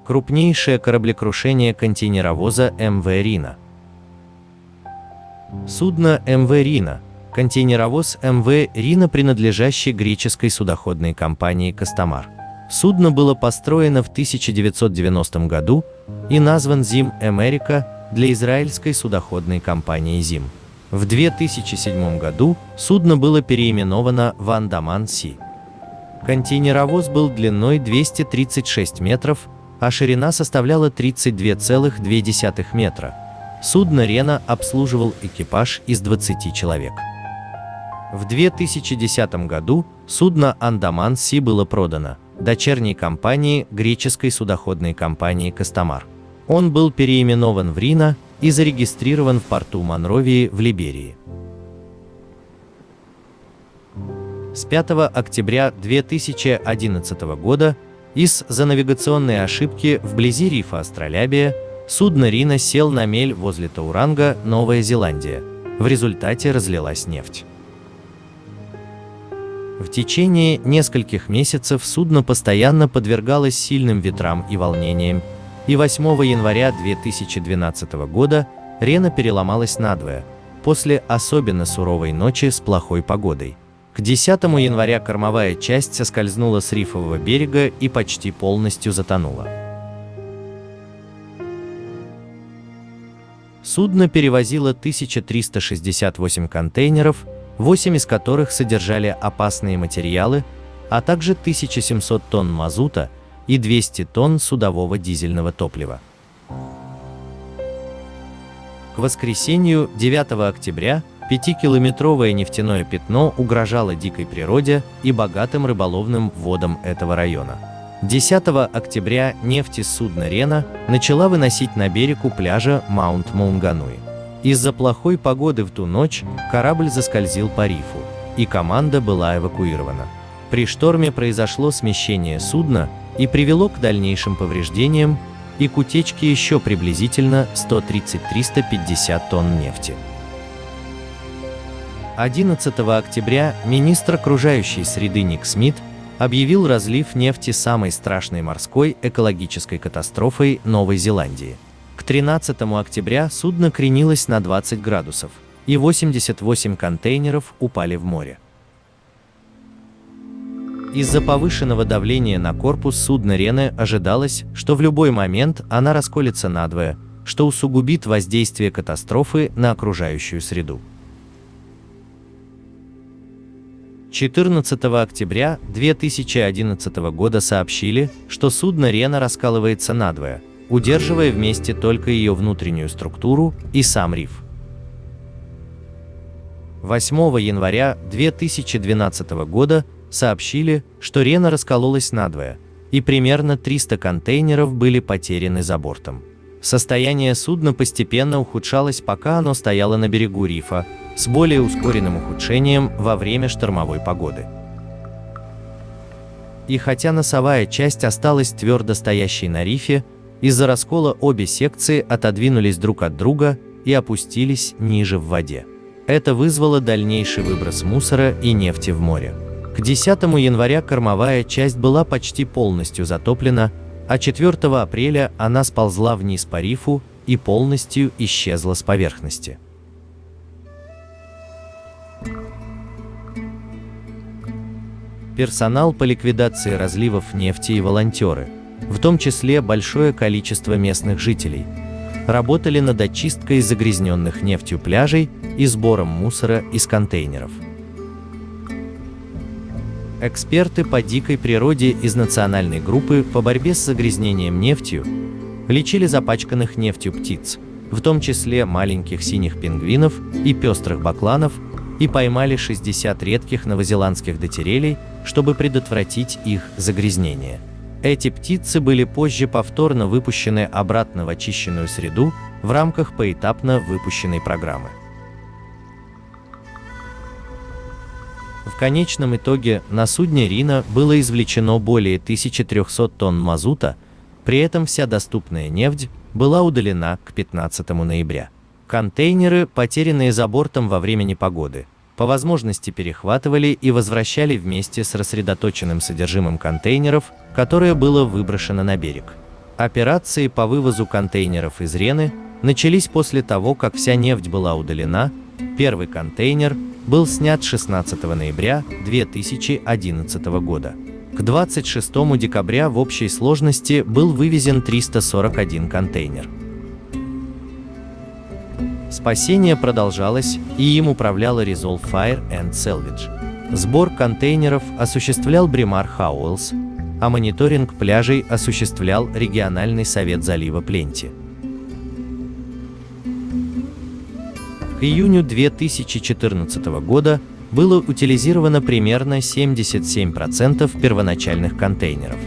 Крупнейшее кораблекрушение контейнеровоза МВ «Рина». Судно МВ «Рина» – контейнеровоз МВ «Рина», принадлежащий греческой судоходной компании «Костомар». Судно было построено в 1990 году и назван «Зим Америка» для израильской судоходной компании «Зим». В 2007 году судно было переименовано в «Андаман-Си». Контейнеровоз был длиной 236 метров, а ширина составляла 32,2 метра. Судно «Рена» обслуживал экипаж из 20 человек. В 2010 году судно «Андаман-Си» было продано дочерней компании греческой судоходной компании «Костомар». Он был переименован в «Рина» и зарегистрирован в порту Монровии в Либерии. С 5 октября 2011 года из-за навигационной ошибки вблизи рифа Астролябия судно «Рина» сел на мель возле Тауранга, Новая Зеландия. В результате разлилась нефть. В течение нескольких месяцев судно постоянно подвергалось сильным ветрам и волнениям, и 8 января 2012 года «Рена» переломалась надвое после особенно суровой ночи с плохой погодой. К 10 января кормовая часть соскользнула с рифового берега и почти полностью затонула. Судно перевозило 1368 контейнеров, 8 из которых содержали опасные материалы, а также 1700 тонн мазута и 200 тонн судового дизельного топлива. К воскресенью 9 октября 5-километровое нефтяное пятно угрожало дикой природе и богатым рыболовным водам этого района. 10 октября нефть из судна «Рена» начала выносить на берег у пляжа Маунт-Маунгануи. Из-за плохой погоды в ту ночь корабль заскользил по рифу, и команда была эвакуирована. При шторме произошло смещение судна и привело к дальнейшим повреждениям и к утечке еще приблизительно 130-350 тонн нефти. 11 октября министр окружающей среды Ник Смит объявил разлив нефти самой страшной морской экологической катастрофой Новой Зеландии. К 13 октября судно кренилось на 20 градусов, и 88 контейнеров упали в море. Из-за повышенного давления на корпус судна «Рена» ожидалось, что в любой момент она расколется надвое, что усугубит воздействие катастрофы на окружающую среду. 14 октября 2011 года сообщили, что судно «Рена» раскалывается надвое, удерживая вместе только ее внутреннюю структуру и сам риф. 8 января 2012 года сообщили, что «Рена» раскололась надвое, и примерно 300 контейнеров были потеряны за бортом. Состояние судна постепенно ухудшалось, пока оно стояло на берегу рифа, с более ускоренным ухудшением во время штормовой погоды. И хотя носовая часть осталась твердо стоящей на рифе, из-за раскола обе секции отодвинулись друг от друга и опустились ниже в воде. Это вызвало дальнейший выброс мусора и нефти в море. К 10 января кормовая часть была почти полностью затоплена, а 4 апреля она сползла вниз по рифу и полностью исчезла с поверхности. Персонал по ликвидации разливов нефти и волонтеры, в том числе большое количество местных жителей, работали над очисткой загрязненных нефтью пляжей и сбором мусора из контейнеров. Эксперты по дикой природе из национальной группы по борьбе с загрязнением нефтью лечили запачканных нефтью птиц, в том числе маленьких синих пингвинов и пестрых бакланов, и поймали 60 редких новозеландских дотерелей, чтобы предотвратить их загрязнение. Эти птицы были позже повторно выпущены обратно в очищенную среду в рамках поэтапно выпущенной программы. В конечном итоге на судне «Рина» было извлечено более 1300 тонн мазута, при этом вся доступная нефть была удалена к 15 ноября. Контейнеры, потерянные за бортом во время непогоды, по возможности перехватывали и возвращали вместе с рассредоточенным содержимым контейнеров, которое было выброшено на берег. Операции по вывозу контейнеров из Рены начались после того, как вся нефть была удалена. Первый контейнер был снят 16 ноября 2011 года. К 26 декабря в общей сложности был вывезен 341 контейнер. Спасение продолжалось, и им управляла Resolve Fire and Salvage. Сбор контейнеров осуществлял Braemar Howells, а мониторинг пляжей осуществлял региональный совет залива Пленти. К июню 2014 года было утилизировано примерно 77% первоначальных контейнеров.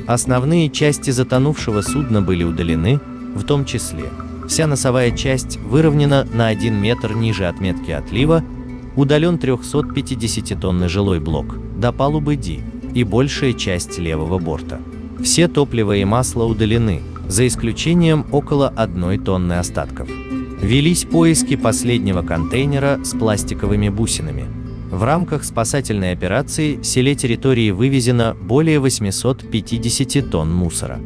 Основные части затонувшего судна были удалены, в том числе вся носовая часть выровнена на 1 метр ниже отметки отлива, удален 350-тонный жилой блок до палубы D и большая часть левого борта. Все топливо и масло удалены, за исключением около 1 тонны остатков. Велись поиски последнего контейнера с пластиковыми бусинами. В рамках спасательной операции с территории вывезено более 850 тонн мусора.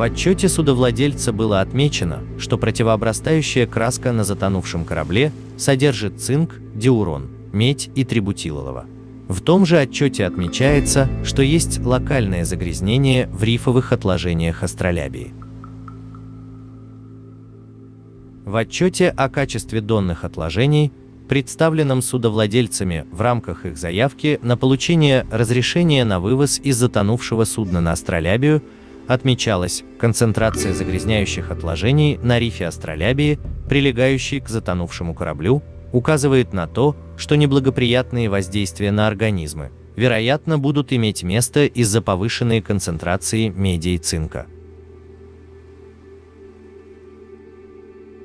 В отчете судовладельца было отмечено, что противообрастающая краска на затонувшем корабле содержит цинк, диурон, медь и трибутилолово. В том же отчете отмечается, что есть локальное загрязнение в рифовых отложениях астролябии. В отчете о качестве донных отложений, представленном судовладельцами в рамках их заявки на получение разрешения на вывоз из затонувшего судна на астролябию, отмечалась концентрация загрязняющих отложений на рифе астролябии, прилегающей к затонувшему кораблю, указывает на то, что неблагоприятные воздействия на организмы, вероятно, будут иметь место из-за повышенной концентрации меди и цинка.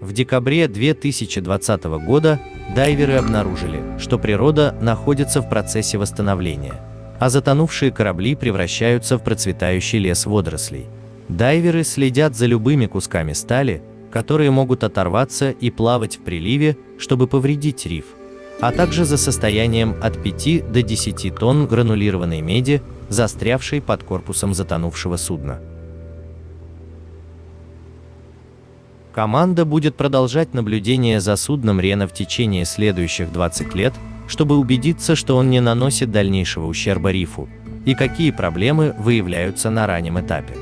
В декабре 2020 года дайверы обнаружили, что природа находится в процессе восстановления, а затонувшие корабли превращаются в процветающий лес водорослей. Дайверы следят за любыми кусками стали, которые могут оторваться и плавать в приливе, чтобы повредить риф, а также за состоянием от 5 до 10 тонн гранулированной меди, застрявшей под корпусом затонувшего судна. Команда будет продолжать наблюдение за судном Рена в течение следующих 20 лет, чтобы убедиться, что он не наносит дальнейшего ущерба рифу, и какие проблемы выявляются на раннем этапе.